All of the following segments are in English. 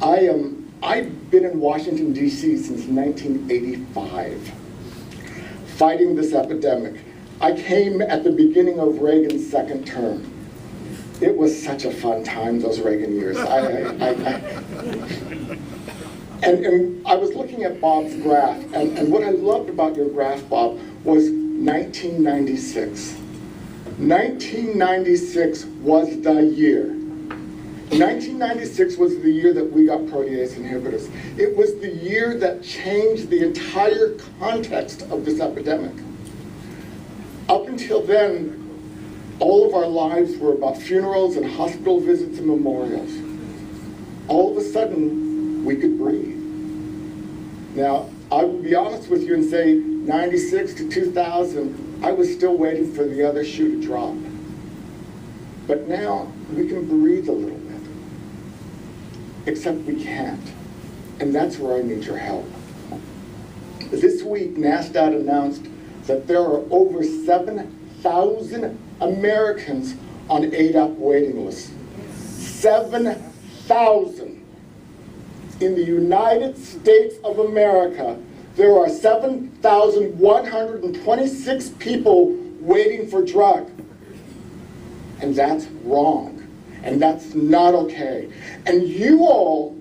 I've been in Washington, D.C. since 1985, fighting this epidemic. I came at the beginning of Reagan's second term. It was such a fun time, those Reagan years. And I was looking at Bob's graph, and what I loved about your graph, Bob, was 1996. 1996 was the year. 1996 was the year that we got protease inhibitors. It was the year that changed the entire context of this epidemic. Up until then, all of our lives were about funerals and hospital visits and memorials. All of a sudden, we could breathe. Now, I will be honest with you and say 96 to 2000, I was still waiting for the other shoe to drop. But now, we can breathe a little bit. Except we can't. And that's where I need your help. This week, NASDAQ announced that there are over 7,000 Americans on ADAP waiting lists. 7,000. In the United States of America, there are 7,126 people waiting for drug. And that's wrong. And that's not okay. And you all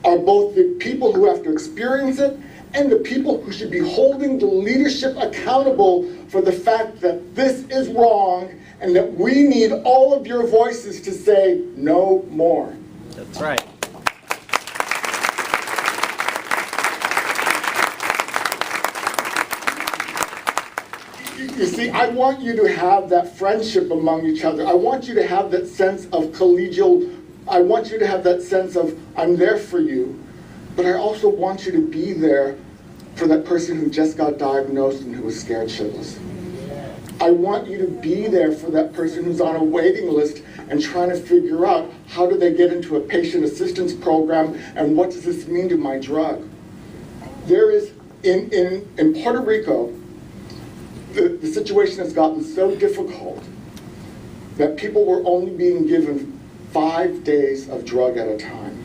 are both the people who have to experience it and the people who should be holding the leadership accountable for the fact that this is wrong and that we need all of your voices to say no more. That's right. You see, I want you to have that friendship among each other. I want you to have that sense of collegial, I want you to have that sense of, I'm there for you, but I also want you to be there for that person who just got diagnosed and who was scared shitless. I want you to be there for that person who's on a waiting list and trying to figure out how do they get into a patient assistance program and what does this mean to my drug. There is, in Puerto Rico, the situation has gotten so difficult that people were only being given 5 days of drug at a time.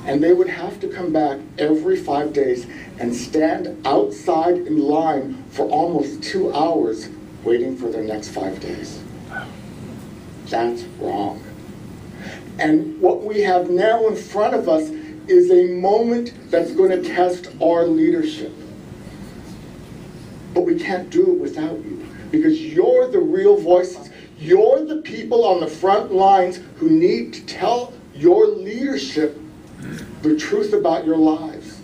And they would have to come back every 5 days and stand outside in line for almost 2 hours waiting for their next 5 days. That's wrong. And what we have now in front of us is a moment that's going to test our leadership. But we can't do it without you, because you're the real voices. You're the people on the front lines who need to tell your leadership the truth about your lives.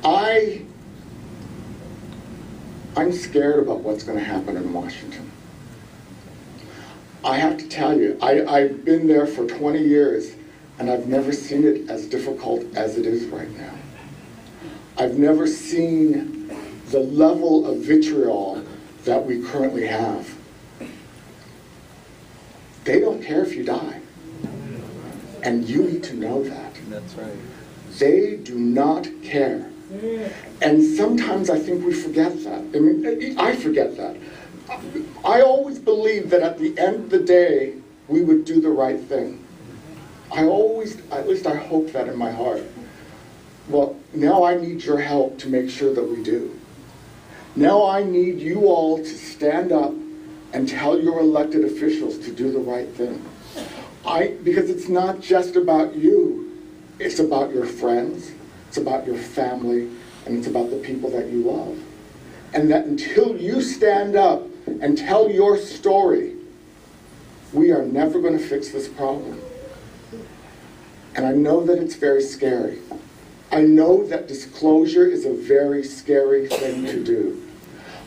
I'm scared about what's going to happen in Washington. I have to tell you, I've been there for 20 years, and I've never seen it as difficult as it is right now. I've never seen the level of vitriol that we currently have. They don't care if you die. And you need to know that. That's right. They do not care. And sometimes I think we forget that. I mean, I forget that. I always believed that at the end of the day, we would do the right thing. I always, at least I hope that in my heart. Well, now I need your help to make sure that we do. Now I need you all to stand up and tell your elected officials to do the right thing. Because it's not just about you. It's about your friends, it's about your family, and it's about the people that you love. And that until you stand up and tell your story, we are never going to fix this problem. And I know that it's very scary. I know that disclosure is a very scary thing to do.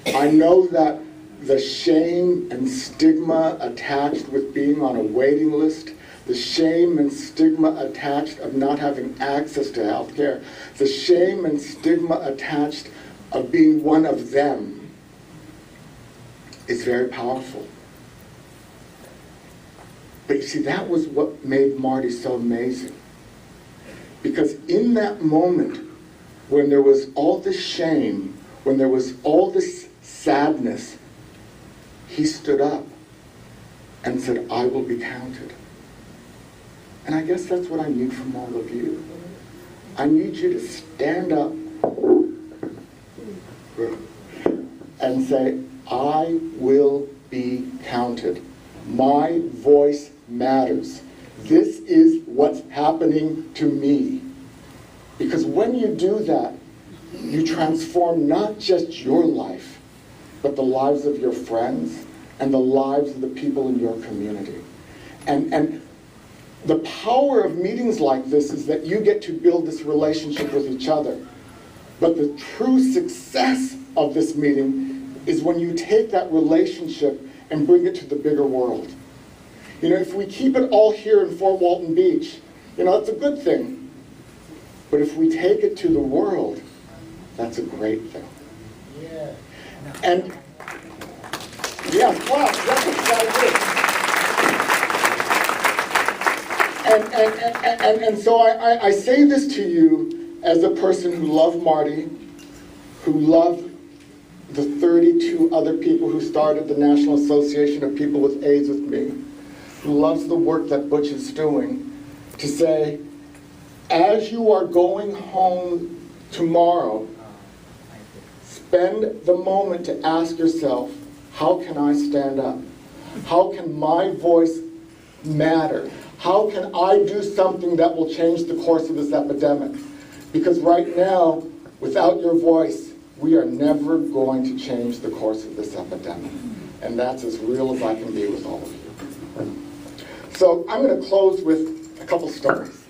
I know that the shame and stigma attached with being on a waiting list, the shame and stigma attached of not having access to health care, the shame and stigma attached of being one of them is very powerful. But you see, that was what made Marty so amazing. Because in that moment, when there was all this shame, when there was all this sadness, he stood up and said, I will be counted. And I guess that's what I need from all of you. I need you to stand up and say, I will be counted. My voice matters. This is what's happening to me. Because when you do that, you transform not just your life, but the lives of your friends and the lives of the people in your community. And the power of meetings like this is that you get to build this relationship with each other. But the true success of this meeting is when you take that relationship and bring it to the bigger world. You know, if we keep it all here in Fort Walton Beach, you know, that's a good thing. But if we take it to the world, that's a great thing. Yeah. And, yeah, wow, that's exciting. And so I say this to you as a person who loved Marty, who loved the 32 other people who started the National Association of People with AIDS with me, who loves the work that Butch is doing, to say, as you are going home tomorrow, spend the moment to ask yourself, how can I stand up? How can my voice matter? How can I do something that will change the course of this epidemic? Because right now, without your voice, we are never going to change the course of this epidemic. And that's as real as I can be with all of you. So I'm going to close with a couple stories.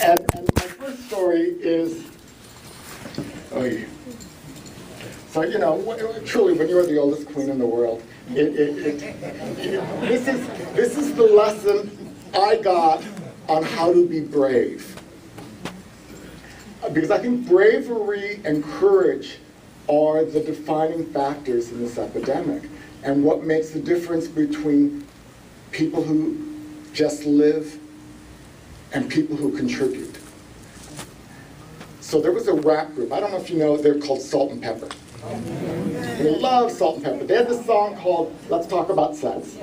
And my first story is, so, you know, truly, when you're the oldest queen in the world, this is the lesson I got on how to be brave. Because I think bravery and courage are the defining factors in this epidemic, and what makes the difference between people who just live and people who contribute. So there was a rap group, I don't know if you know, they're called Salt and Pepper. We love Salt and Pepper. They had this song called Let's Talk About Sex.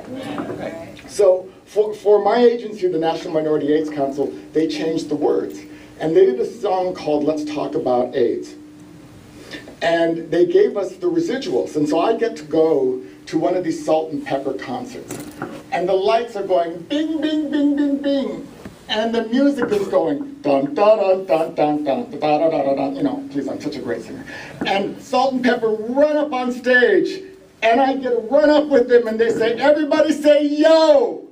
So for my agency, the National Minority AIDS Council, they changed the words. And they did a song called Let's Talk About AIDS. And they gave us the residuals. And so I get to go to one of these Salt and Pepper concerts. And the lights are going bing, bing, bing, bing, bing. And the music is going dun, dun, dun, dun, dun, dun, dun, dun, dun, dun. You know, please, I'm such a great singer. And Salt and Pepper run up on stage. And I get to run up with them and they say, everybody say yo.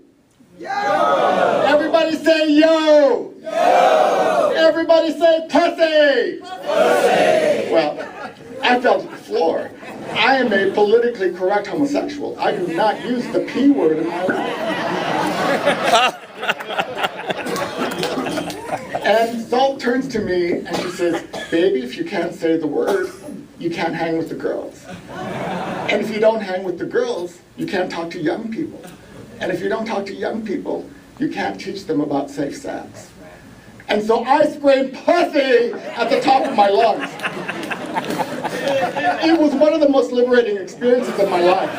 Yo. Everybody say yo. Yo. Everybody say pussy. Pussy. Well, I fell to the floor. I am a politically correct homosexual. I do not use the P word in my life. And Salt turns to me and she says, baby, if you can't say the word, you can't hang with the girls. And if you don't hang with the girls, you can't talk to young people. And if you don't talk to young people, you can't teach them about safe sex. And so I sprayed pussy at the top of my lungs. It was one of the most liberating experiences of my life.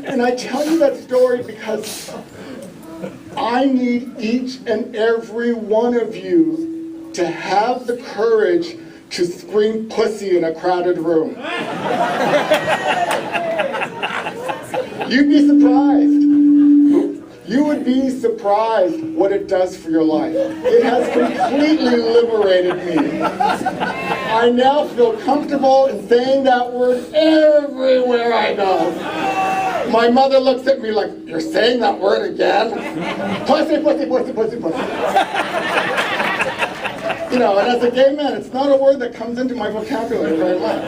And I tell you that story because I need each and every one of you to have the courage to scream pussy in a crowded room. You'd be surprised. You would be surprised what it does for your life. It has completely liberated me. I now feel comfortable in saying that word everywhere I go. My mother looks at me like, you're saying that word again? Pussy, pussy, pussy, pussy, pussy. You know, and as a gay man, it's not a word that comes into my vocabulary very much.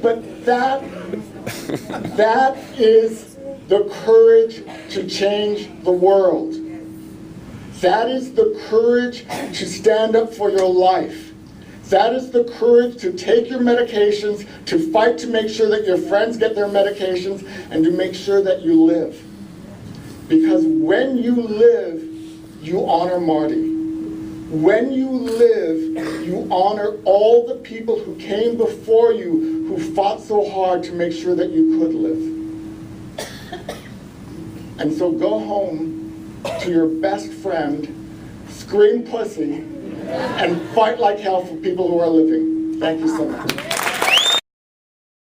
But that is the courage to change the world. That is the courage to stand up for your life. That is the courage to take your medications, to fight to make sure that your friends get their medications, and to make sure that you live. Because when you live, you honor Marty. When you live, you honor all the people who came before you, who fought so hard to make sure that you could live. And so go home to your best friend, scream pussy, and fight like hell for people who are living. Thank you so much.